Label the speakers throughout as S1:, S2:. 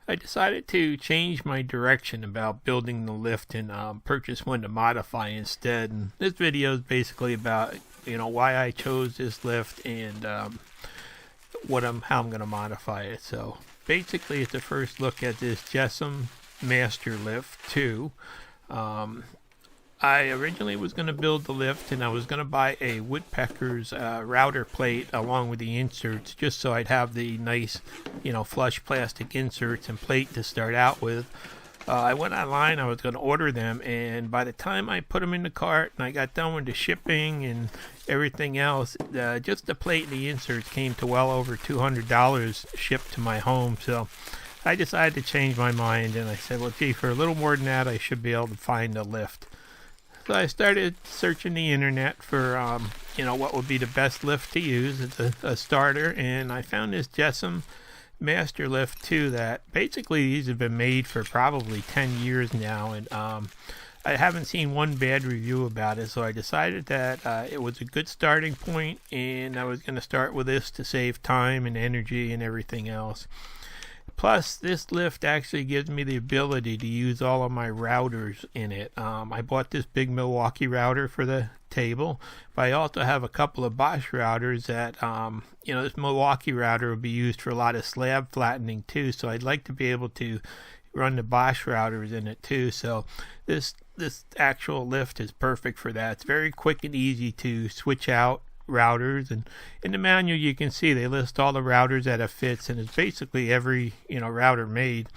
S1: I decided to change my direction about building the lift and purchase one to modify instead. And this video is basically about why I chose this lift and how I'm going to modify it. So basically, it's a first look at this JessEm Mast-R-Lift 2. I originally was going to build the lift, and I was going to buy a woodpecker's router plate along with the inserts, just so I'd have the nice, flush plastic inserts and plate to start out with. I went online, I was going to order them, and by the time I put them in the cart and I got done with the shipping and everything else, just the plate and the inserts came to well over $200 shipped to my home. So I decided to change my mind, and I said, well, gee, for a little more than that, I should be able to find a lift. So I started searching the internet for, what would be the best lift to use as a starter, and I found this JessEm Mast-R-Lift 2 that basically these have been made for probably 10 years now, and I haven't seen one bad review about it, so I decided that it was a good starting point, and I was going to start with this to save time and energy and everything else. Plus, this lift actually gives me the ability to use all of my routers in it. I bought this big Milwaukee router for the table, but I also have a couple of Bosch routers that, this Milwaukee router will be used for a lot of slab flattening too, so I'd like to be able to run the Bosch routers in it too. So this actual lift is perfect for that. It's very quick and easy to switch out routers, and in the manual you can see they list all the routers that it fits, and it's basically every router made.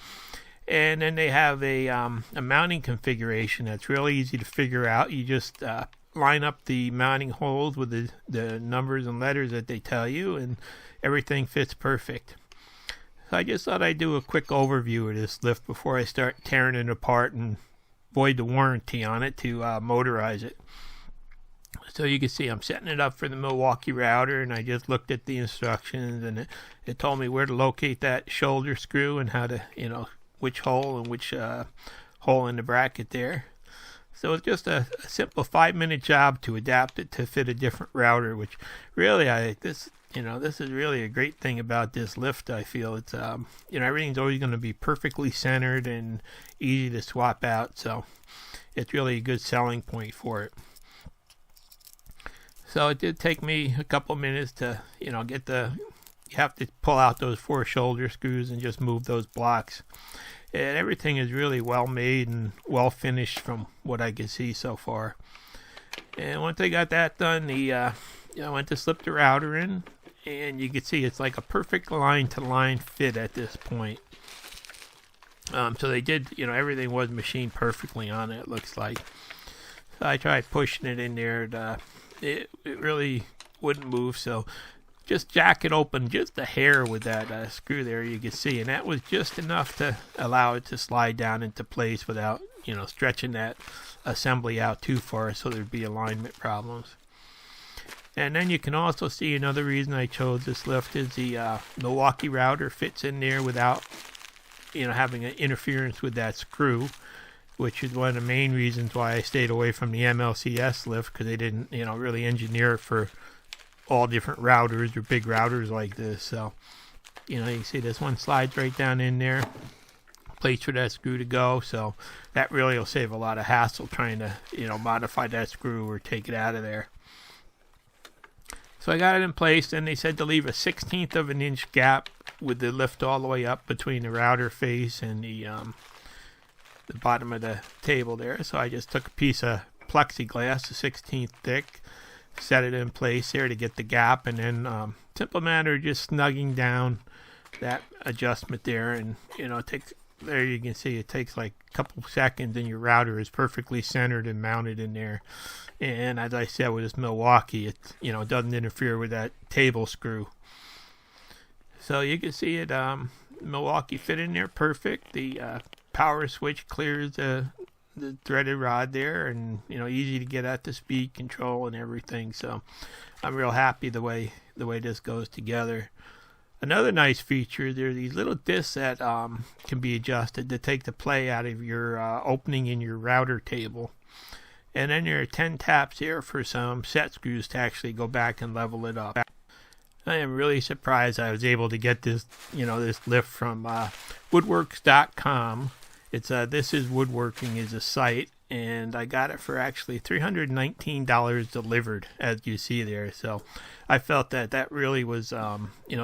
S1: And then they have a mounting configuration that's really easy to figure out. You just line up the mounting holes with the numbers and letters that they tell you, and everything fits perfect. So I just thought I'd do a quick overview of this lift before I start tearing it apart and void the warranty on it to motorize it. So you can see I'm setting it up for the Milwaukee router, and I just looked at the instructions, and it told me where to locate that shoulder screw and how to, which hole and which hole in the bracket there. So it's just a simple 5-minute job to adapt it to fit a different router, which really this is really a great thing about this lift. I feel it's everything's always going to be perfectly centered and easy to swap out, so it's really a good selling point for it. So it did take me a couple minutes to, get you have to pull out those 4 shoulder screws and just move those blocks. And everything is really well made and well finished from what I can see so far. And once I got that done, I went to slip the router in, and you can see it's like a perfect line-to-line fit at this point. So they did, everything was machined perfectly on it, looks like. So I tried pushing it in there, and it really wouldn't move, so just jack it open just a hair with that screw there, you can see, and that was just enough to allow it to slide down into place without stretching that assembly out too far, so there'd be alignment problems. And then you can also see another reason I chose this lift is the Milwaukee router fits in there without having an interference with that screw, which is one of the main reasons why I stayed away from the MLCS lift, because they didn't, really engineer it for all different routers or big routers like this. So, you can see this one slides right down in there, place for that screw to go. So that really will save a lot of hassle trying to, modify that screw or take it out of there. So I got it in place, and they said to leave a 1/16 of an inch gap with the lift all the way up between the router face and the bottom of the table there. So I just took a piece of plexiglass, a 1/16 thick, set it in place there to get the gap, and then simple matter of just snugging down that adjustment there, and it takes, there you can see it takes like a couple seconds, and your router is perfectly centered and mounted in there. And as I said, with this Milwaukee, it doesn't interfere with that table screw. So you can see it, Milwaukee fit in there perfect. The power switch clears the threaded rod there, and easy to get at the speed control and everything. So I'm real happy the way this goes together. Another nice feature, there are these little discs that can be adjusted to take the play out of your opening in your router table. And then there are 10 taps here for some set screws to actually go back and level it up. I am really surprised I was able to get this, this lift from woodworks.com. It's This Is Woodworking is a site, and I got it for actually $319 delivered, as you see there. So I felt that really was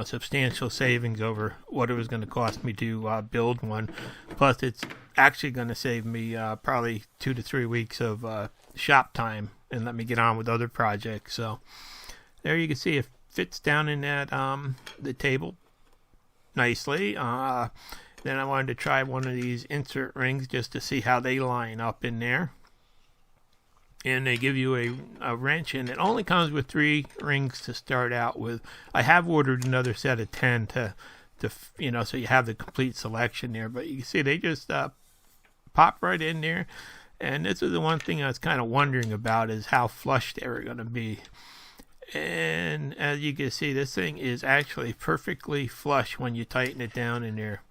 S1: substantial savings over what it was going to cost me to build one. Plus, it's actually going to save me probably 2 to 3 weeks of shop time and let me get on with other projects. So there you can see it fits down in that the table nicely. Then I wanted to try one of these insert rings just to see how they line up in there. And they give you a wrench, and it only comes with 3 rings to start out with. I have ordered another set of 10 to so you have the complete selection there. But you can see they just pop right in there. And this is the one thing I was kind of wondering about, is how flush they were going to be. And as you can see, this thing is actually perfectly flush when you tighten it down in there.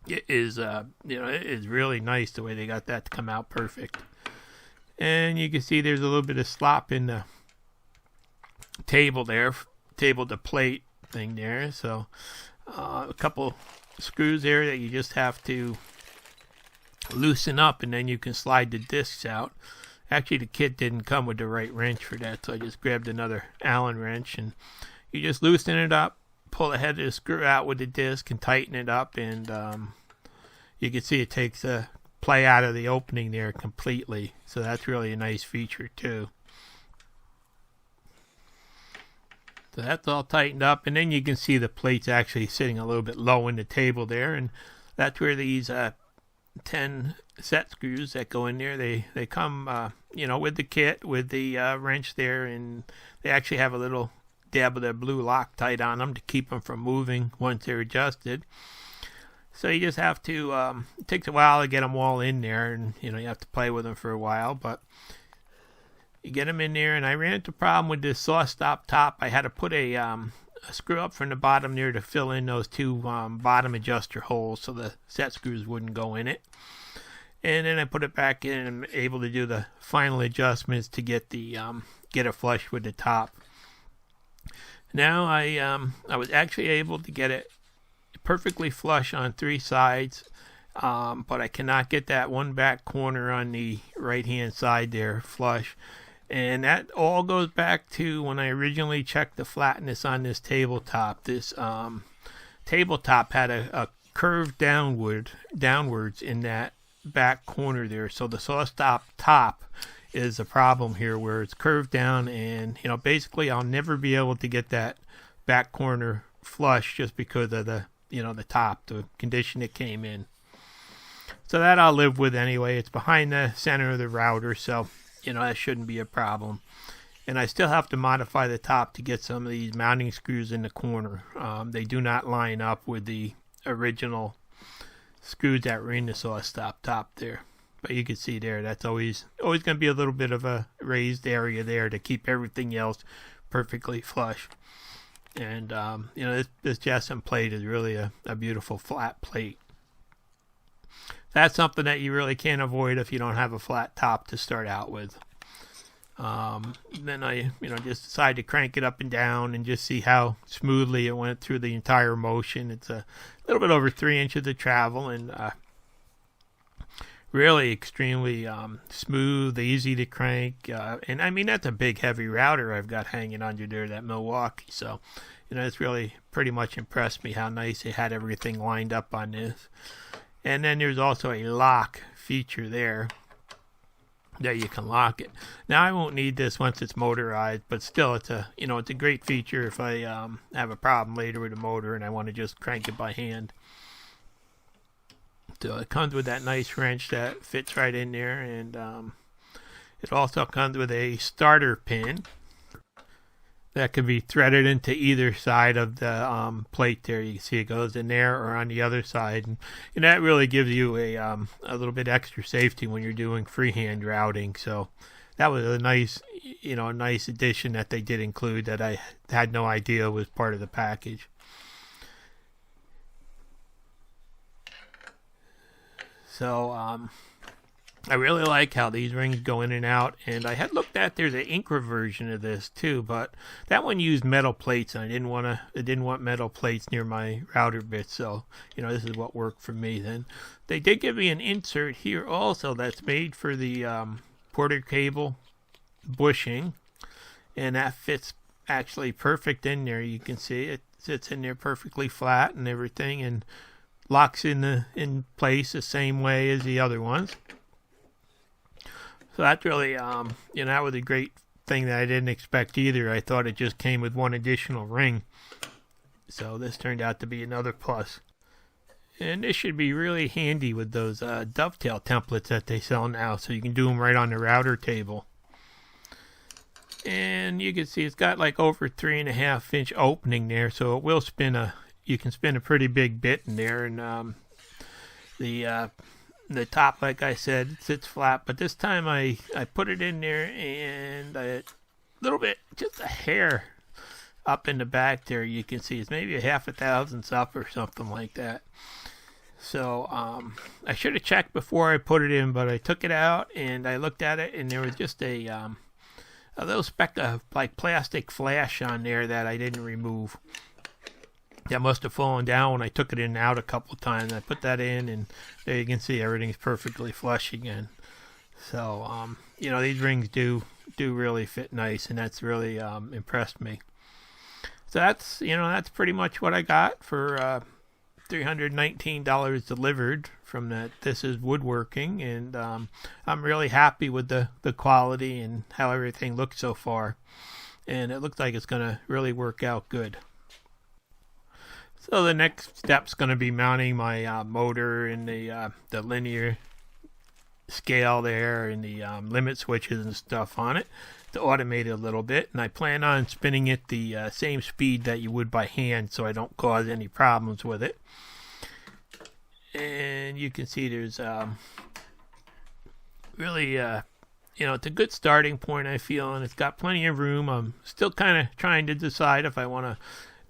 S1: It is, it is really nice the way they got that to come out perfect. And you can see there's a little bit of slop in the table there, table to plate thing there. So a couple screws there that you just have to loosen up, and then you can slide the discs out. Actually, the kit didn't come with the right wrench for that, so I just grabbed another Allen wrench, and you just loosen it up, pull the head of the screw out with the disc, and tighten it up, and you can see it takes the play out of the opening there completely. So that's really a nice feature too. So that's all tightened up, and then you can see the plates actually sitting a little bit low in the table there, and that's where these 10 set screws that go in there, they come with the kit, with the wrench there, and they actually have a little dab of their blue Loctite on them to keep them from moving once they're adjusted. So you just have to it takes a while to get them all in there, and you have to play with them for a while, but you get them in there. And I ran into a problem with this saw stop top. I had to put a screw up from the bottom there to fill in those 2 bottom adjuster holes so the set screws wouldn't go in it. And then I put it back in, and I'm able to do the final adjustments to get it flush with the top. Now I was actually able to get it perfectly flush on 3 sides, but I cannot get that one back corner on the right hand side there flush. And that all goes back to when I originally checked the flatness on this tabletop. This tabletop had a curve downwards in that back corner there. So the saw stop top is a problem here, where it's curved down, and basically I'll never be able to get that back corner flush just because of the top, the condition it came in. So that I'll live with anyway. It's behind the center of the router, so that shouldn't be a problem. And I still have to modify the top to get some of these mounting screws in the corner. They do not line up with the original screws that were in the saw stop top there. But you can see there, that's always going to be a little bit of a raised area there to keep everything else perfectly flush. And this JessEm plate is really a beautiful flat plate. That's something that you really can't avoid if you don't have a flat top to start out with. Then I just decided to crank it up and down and just see how smoothly it went through the entire motion. It's a little bit over 3 inches of travel, and really extremely smooth, easy to crank. And I mean, that's a big heavy router I've got hanging under there, that Milwaukee. So it's really pretty much impressed me how nice they had everything lined up on this. And then there's also a lock feature there that you can lock it. Now I won't need this once it's motorized, but still it's a great feature if I have a problem later with the motor and I want to just crank it by hand. So it comes with that nice wrench that fits right in there, and it also comes with a starter pin that can be threaded into either side of the plate there. You can see it goes in there or on the other side, and that really gives you a little bit extra safety when you're doing freehand routing. So that was a nice addition that they did include that I had no idea was part of the package. So I really like how these rings go in and out, and I had looked at there's an Incra version of this too, but that one used metal plates, and I didn't want metal plates near my router bits, so this is what worked for me. Then they did give me an insert here also that's made for the Porter cable bushing, and that fits actually perfect in there. You can see it sits in there perfectly flat and everything, and locks in place the same way as the other ones. So that's really, that was a great thing that I didn't expect either. I thought it just came with one additional ring. So this turned out to be another plus. And this should be really handy with those dovetail templates that they sell now. So you can do them right on the router table. And you can see it's got like over 3.5 inch opening there. So it will you can spin a pretty big bit in there. And the top, like I said, sits flat, but this time I put it in there and a little bit, just a hair up in the back there, you can see it's maybe a 0.5 thousandths up or something like that. So I should have checked before I put it in, but I took it out and I looked at it, and there was just a little speck of like plastic flash on there that I didn't remove. That must have fallen down when I took it in and out a couple of times. I put that in, and there you can see everything's perfectly flush again. So, these rings do really fit nice, and that's really impressed me. So that's pretty much what I got for $319 delivered from that. This is Woodworking, and I'm really happy with the quality and how everything looks so far. And it looks like it's going to really work out good. So the next step's going to be mounting my motor and the linear scale there and the limit switches and stuff on it to automate it a little bit. And I plan on spinning it the same speed that you would by hand, so I don't cause any problems with it. And you can see there's really it's a good starting point, I feel, and it's got plenty of room. I'm still kind of trying to decide if I want to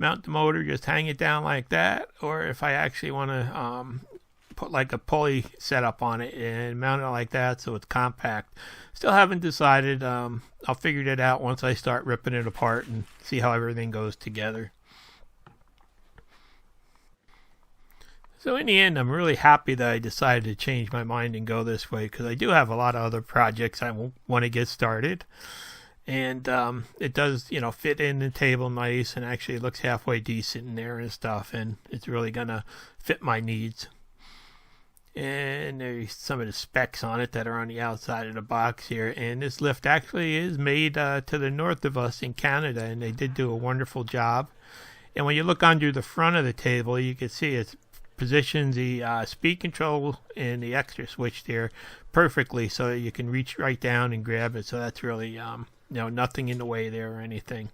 S1: mount the motor, just hang it down like that, or if I actually want to put like a pulley setup on it and mount it like that so it's compact. Still haven't decided. I'll figure that out once I start ripping it apart and see how everything goes together. So in the end, I'm really happy that I decided to change my mind and go this way, because I do have a lot of other projects I want to get started. And it does, fit in the table nice, and actually it looks halfway decent in there and stuff, and it's really going to fit my needs. And there's some of the specs on it that are on the outside of the box here. And this lift actually is made to the north of us in Canada, and they did do a wonderful job. And when you look under the front of the table, you can see it positions the speed control and the extra switch there perfectly, so you can reach right down and grab it. So that's really nothing in the way there or anything.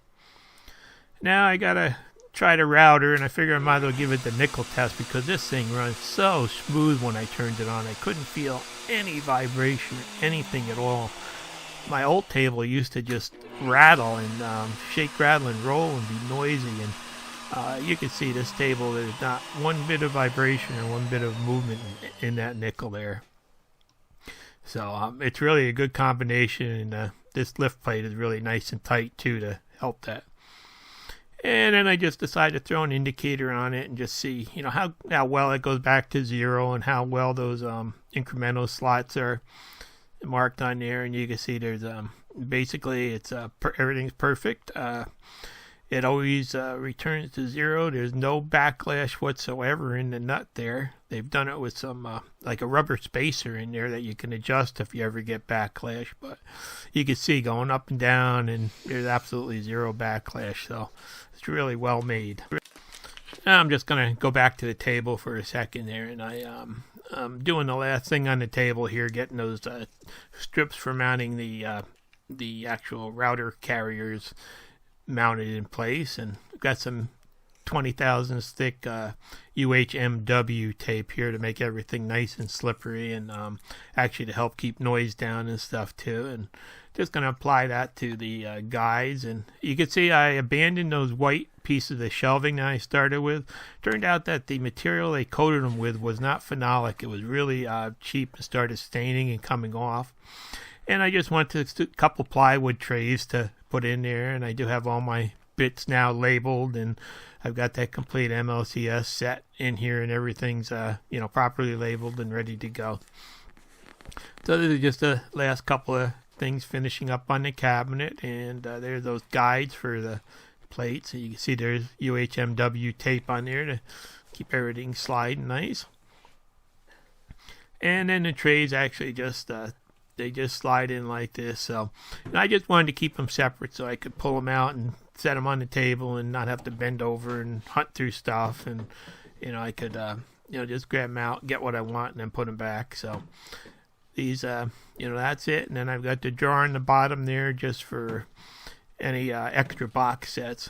S1: Now I gotta try the router, and I figure I might as well give it the nickel test, because this thing runs so smooth when I turned it on. I couldn't feel any vibration or anything at all. My old table used to just rattle and shake, rattle, and roll and be noisy, and you can see this table, there's not one bit of vibration or one bit of movement in that nickel there. So it's really a good combination, and this lift plate is really nice and tight too to help that. And then I just decided to throw an indicator on it and just see, how well it goes back to 0 and how well those incremental slots are marked on there. And you can see there's basically it's everything's perfect. It always returns to 0. There's no backlash whatsoever in the nut there. They've done it with some like a rubber spacer in there that you can adjust if you ever get backlash. But you can see going up and down, and there's absolutely 0 backlash. So it's really well made. Now I'm just going to go back to the table for a second there, and I'm doing the last thing on the table here, getting those strips for mounting the actual router carriers mounted in place, and got some 20 thousandths thick UHMW tape here to make everything nice and slippery, and actually to help keep noise down and stuff too. And just going to apply that to the guides, and you can see I abandoned those white piece of the shelving that I started with. Turned out that the material they coated them with was not phenolic. It was really cheap and started staining and coming off. And I just wanted a couple plywood trays to put in there, and I do have all my bits now labeled, and I've got that complete MLCS set in here, and everything's properly labeled and ready to go. So this is just the last couple of things finishing up on the cabinet, and there's those guides for the plates. So you can see there's UHMW tape on there to keep everything sliding nice. And then the trays actually just they just slide in like this. So I just wanted to keep them separate so I could pull them out and set them on the table and not have to bend over and hunt through stuff. And I could just grab them out, get what I want, and then put them back. So these that's it. And then I've got the drawer on the bottom there just for any extra box sets,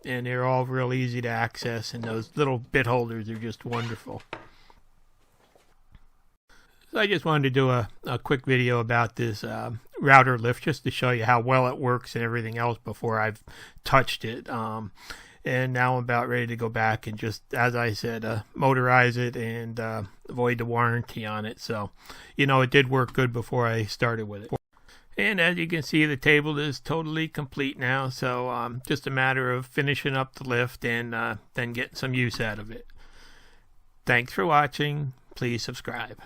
S1: and they're all real easy to access, and those little bit holders are just wonderful. So I just wanted to do a quick video about this router lift just to show you how well it works and everything else before I've touched it. And now I'm about ready to go back and just, as I said, motorize it and avoid the warranty on it. So, it did work good before I started with it. And as you can see, the table is totally complete now. So just a matter of finishing up the lift and then getting some use out of it. Thanks for watching. Please subscribe.